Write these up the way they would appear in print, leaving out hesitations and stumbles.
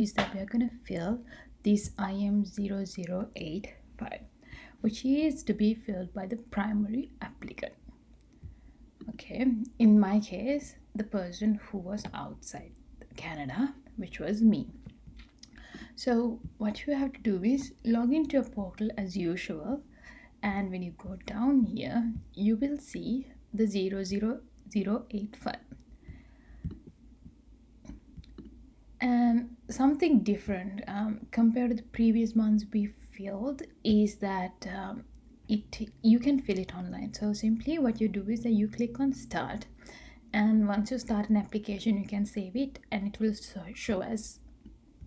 is that we are going to fill this IM0085, which is to be filled by the primary applicant. Okay, in my case, the person who was outside Canada, which was me. So what you have to do is log into your portal as usual, and when you go down here, you will see the 00085. And something different compared to the previous ones we filled is that you can fill it online. So simply what you do is that you click on start, and once you start an application you can save it and it will show as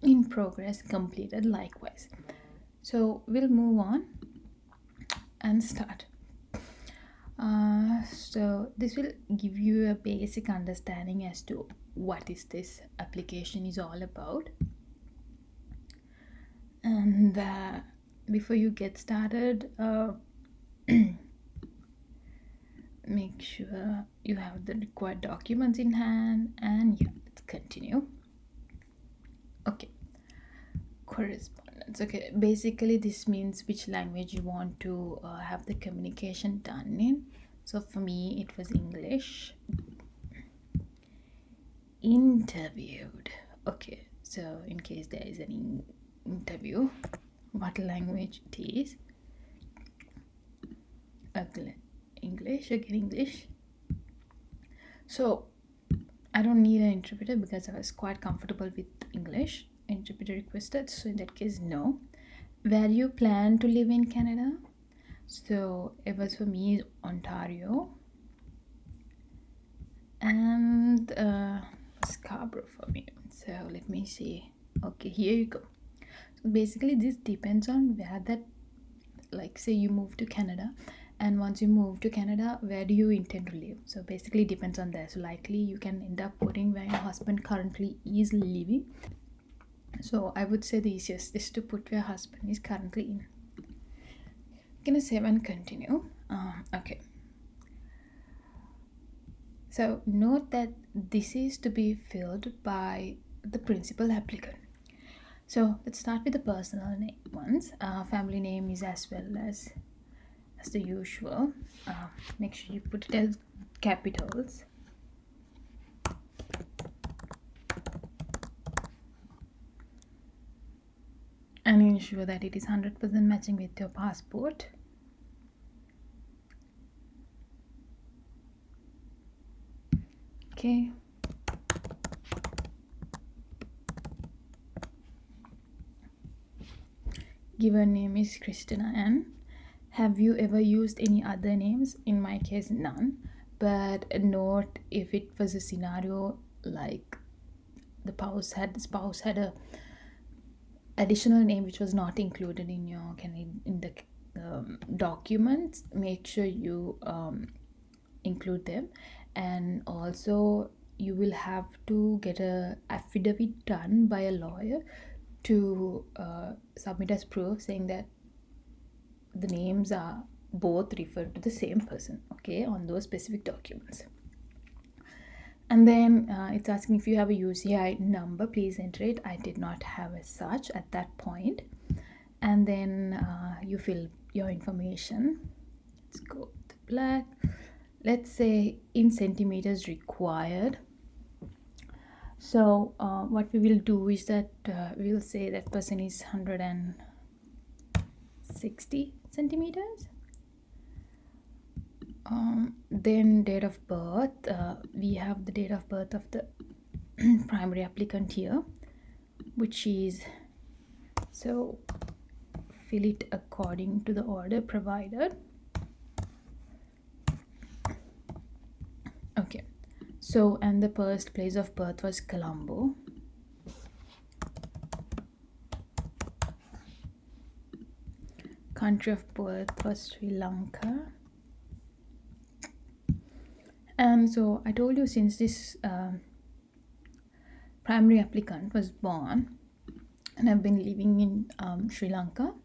in progress completed likewise. So we'll move on and start. So this will give you a basic understanding as to what is this application is all about. And before you get started, make sure you have the required documents in hand, and yeah, let's continue. Okay, correspondence. Okay, basically this means which language you want to have the communication done in. So for me it was English. Interviewed. Okay, so in case there is an interview, what language it is. English, again English. So I don't need an interpreter because I was quite comfortable with English. Interpreter requested, so in that case no. Where you plan to live in Canada? So it was for me Ontario and Scarborough for me. So let me see. Okay, here you go. So basically this depends on where that, like say you move to Canada, and once you move to Canada, where do you intend to live? So basically depends on that. So likely you can end up putting where your husband currently is living. So I would say the easiest is to put where husband is currently in. I'm gonna save and continue. Okay, so note that this is to be filled by the principal applicant. So let's start with the personal name ones. Family name is as well as the usual. Make sure you put it as capitals. And ensure that it is 100% matching with your passport. Okay. Given name is Christina N. Have you ever used any other names? In my case, none. But note if it was a scenario like the spouse had a additional name which was not included in your in the documents, make sure you include them. And also you will have to get a affidavit done by a lawyer to submit as proof saying that the names are both referred to the same person, okay, on those specific documents. And then it's asking if you have a UCI number, please enter it. I did not have as such at that point. And then you fill your information. Let's go with black. Let's say in centimeters required. So what we will do is that we'll say that person is 160 centimeters. Then date of birth, we have the date of birth of the primary applicant here, which is, so fill it according to the order provided. Okay, so and the first place of birth was Colombo. Country of birth was Sri Lanka. And so I told you, since this primary applicant was born and have been living in Sri Lanka,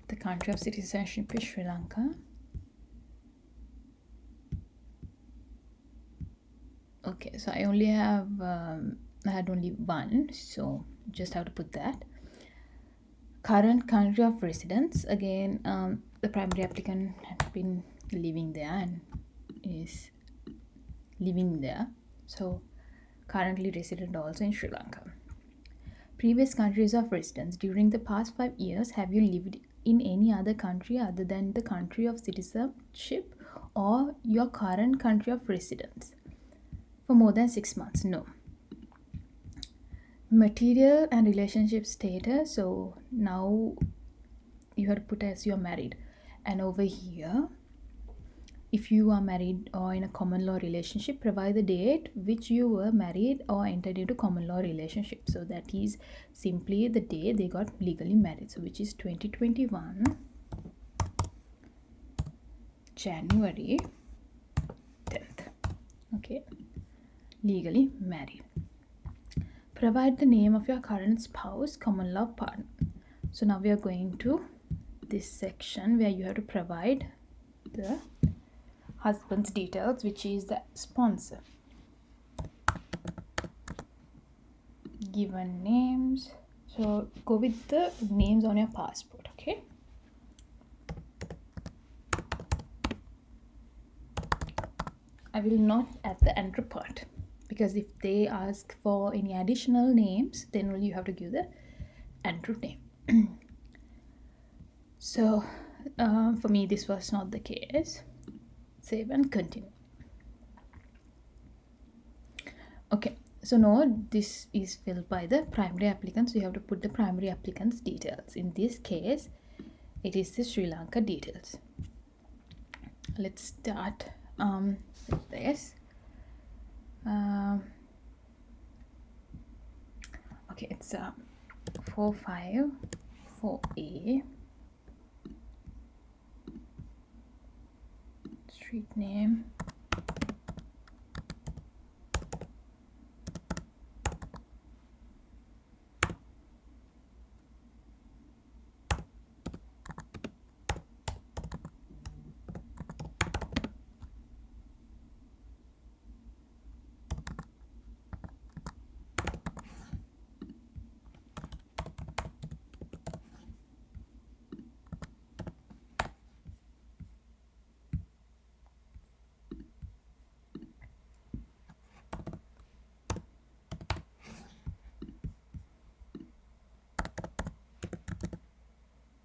the country of citizenship is Sri Lanka. Okay, so I only have I had only one, so just have to put that. Current country of residence, again, the primary applicant has been living there and is living there, so currently resident also in Sri Lanka. Previous countries of residence, during the past 5 years, have you lived in any other country other than the country of citizenship or your current country of residence for more than 6 months? No. Material and relationship status, so now you have to put as you're married, and over here, if you are married or in a common law relationship, provide the date which you were married or entered into common law relationship. So that is simply the day they got legally married, so which is 2021 January 10th. Okay, legally married. Provide the name of your current spouse, common law partner. So now we are going to this section where you have to provide the husband's details, which is the sponsor. Given names, so go with the names on your passport. Okay, I will not add the andrew part, because if they ask for any additional names, then only you have to give the andrew name. So for me this was not the case. Save and continue. Okay, so now this is filled by the primary applicant, so you have to put the primary applicant's details. In this case, it is the Sri Lanka details. Let's start with this. Okay, it's 454A. Street name.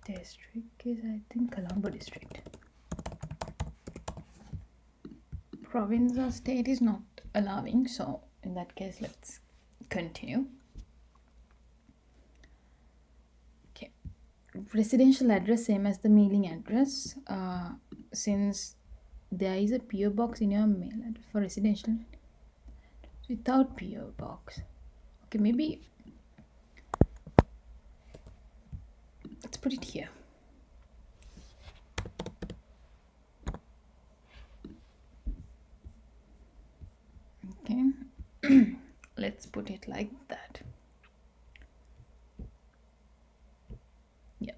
District is, I think, Colombo district. Province or state is not allowing, so in that case let's continue. Okay, residential address same as the mailing address, since there is a PO box in your mail address for residential without PO box. Okay, maybe let's put it here. Okay, let's put it like that. Yeah,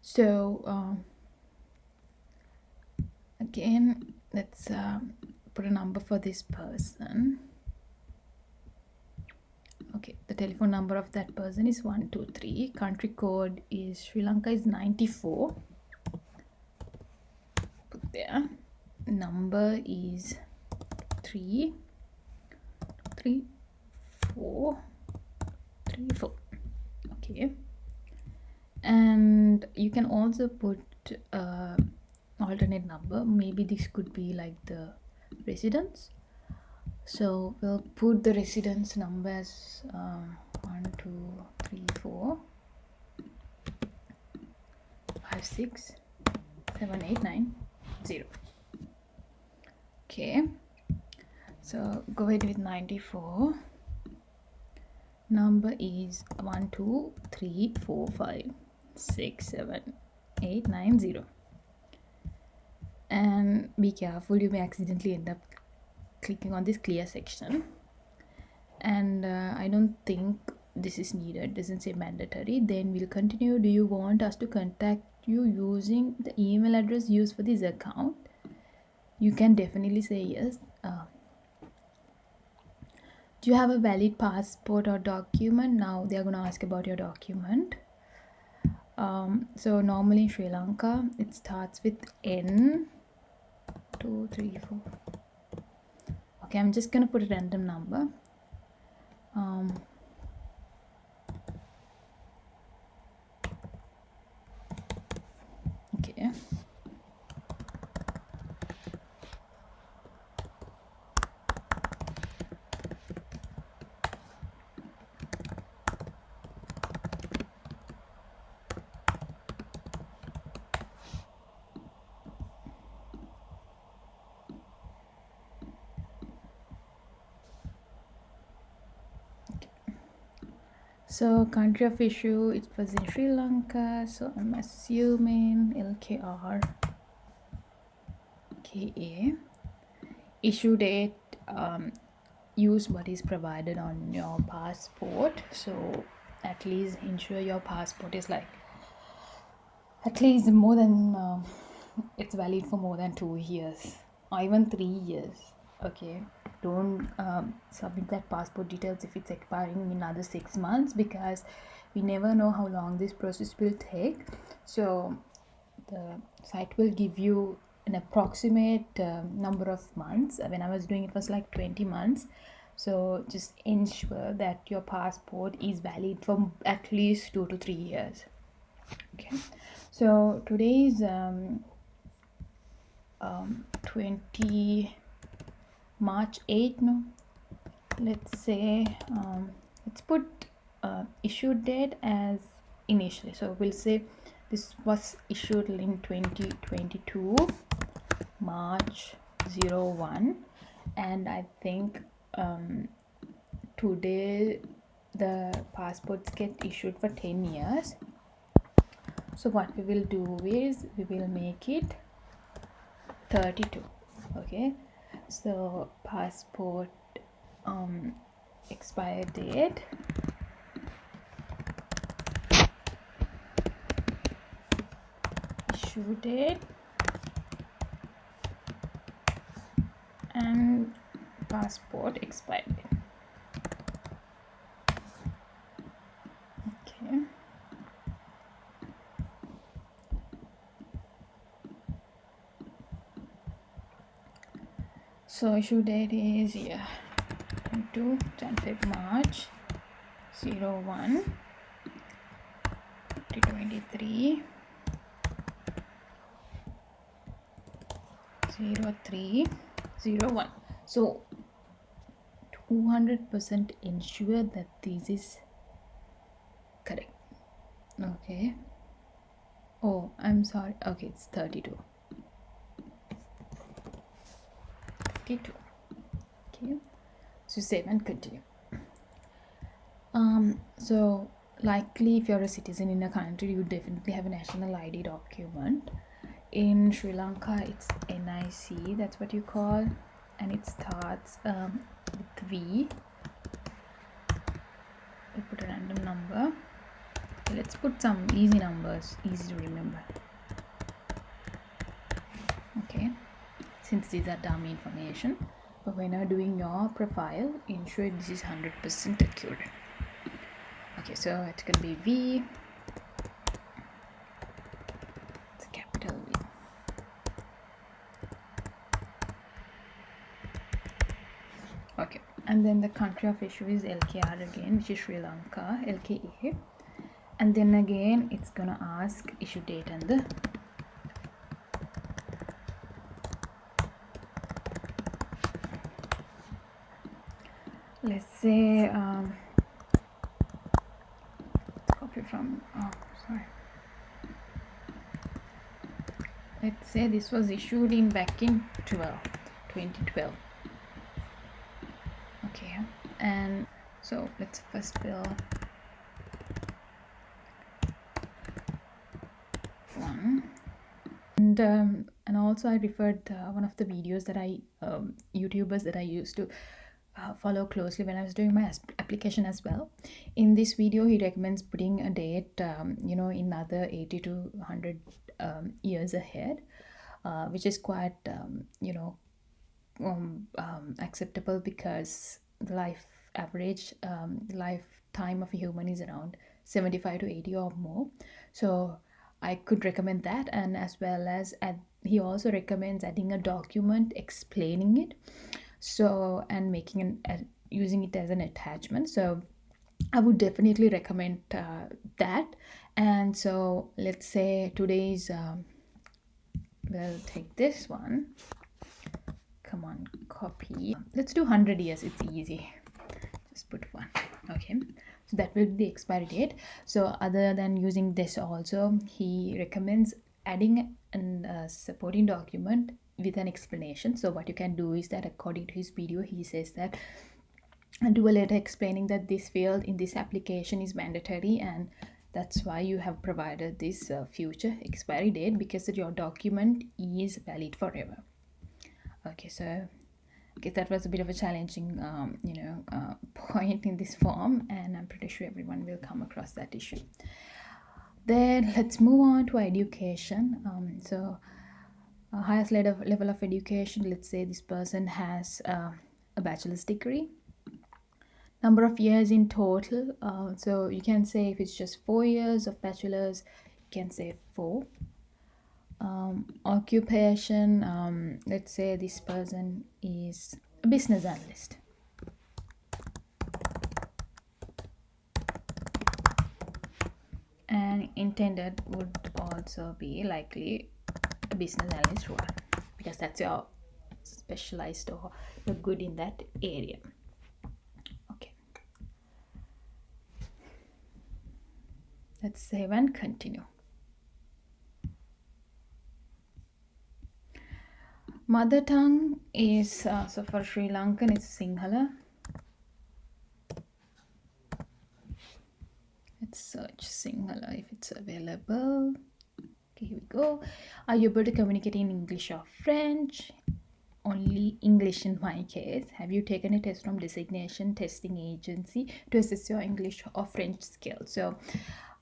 so again, let's put a number for this person. Okay, the telephone number of that person is 123. Country code is Sri Lanka is 94. Put there. Number is 33434. Okay, and you can also put alternate number. Maybe this could be like the residence, so we'll put the residence number as 1 2 3 4 5 6 7 8 9 0. Okay, so go ahead with 94. Number is 1 2 3 4 5 6 7 8 9 0. And be careful, you may accidentally end up clicking on this clear section, and I don't think this is needed. Doesn't say mandatory. Then we'll continue. Do you want us to contact you using the email address used for this account? You can definitely say yes. Do you have a valid passport or document? Now they're going to ask about your document. So normally in Sri Lanka, it starts with N. 2, 3, 4. Okay, I'm just going to put a random number. Okay. So country of issue, it was in Sri Lanka, so I'm assuming LKR KA. Issue date, use what is provided on your passport. So at least ensure your passport is like at least more than it's valid for more than 2 years or even 3 years. Okay, don't submit that passport details if it's expiring in another 6 months, because we never know how long this process will take. So the site will give you an approximate number of months. When I was doing it was like 20 months. So just ensure that your passport is valid for at least 2 to 3 years. Okay, so today is 20 March 8. No, let's say let's put issue date as initially. So we'll say this was issued in 2022 March 01, and I think today the passports get issued for 10 years. So what we will do is we will make it 32. Okay, so passport expire date issue date and passport expire date. Okay, so issue date is 22 March 01 2023 0301. So 200% ensure that this is correct. Okay, oh I'm sorry, okay, it's 32. Okay, so save and continue. So likely if you're a citizen in a country, you definitely have a national ID document. In Sri Lanka it's NIC, that's what you call, and it starts with V. We'll put a random number. Okay, let's put some easy numbers, easy to remember. Okay, since these are dummy information, but when you're doing your profile, ensure this is 100% accurate. Okay, so it's gonna be V, it's a capital V. Okay, and then the country of issue is LKR again, which is Sri Lanka, LKA. And then again it's gonna ask issue date and the let's say copy from let's say this was issued in back in 2012. Okay, and so let's first fill one. And also I referred one of the videos that I YouTubers that I used to follow closely when I was doing my application as well. In this video he recommends putting a date in another 80 to 100 years ahead, which is quite acceptable, because the life average lifetime of a human is around 75 to 80 or more. So I could recommend that, and as well as he also recommends adding a document explaining it, so and making using it as an attachment. So I would definitely recommend that. And so let's say today's we'll take this one. Come on, copy. Let's do 100 years. It's easy. Just put one. Okay. So that will be the expiry date. So other than using this also, he recommends adding a supporting document with an explanation. So what you can do is that according to his video, he says that do a letter explaining that this field in this application is mandatory, and that's why you have provided this future expiry date, because your document is valid forever. Okay, so that was a bit of a challenging point in this form, and I'm pretty sure everyone will come across that issue. Then let's move on to education. So highest level of education, let's say this person has a bachelor's degree. Number of years in total, so you can say if it's just 4 years of bachelor's, you can say 4. Occupation, let's say this person is a business analyst. And intended would also be likely a business analyst role, because that's your specialized or you're good in that area. Okay, let's save and continue. Mother tongue is so for Sri Lankan it's Sinhala. Let's search Sinhala if it's available. Okay, here we go. Are you able to communicate in English or French? Only English in my case. Have you taken a test from designation testing agency to assess your English or French skills? So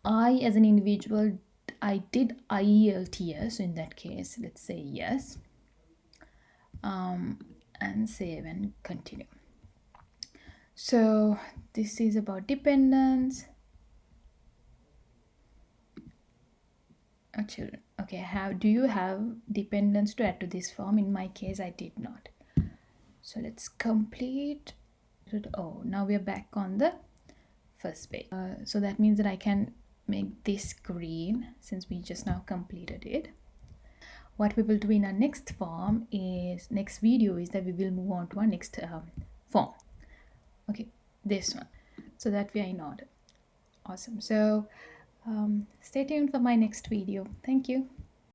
I, as an individual, I did IELTS. So in that case, let's say yes. And save and continue. So this is about dependents. Children. Okay, do you have dependents to add to this form? In my case, I did not. So let's complete. Oh, now we are back on the first page. So that means that I can make this green since we just now completed it. What we will do in our next video is that we will move on to our next form. Okay, this one, so that we are in order. Awesome. So stay tuned for my next video. Thank you.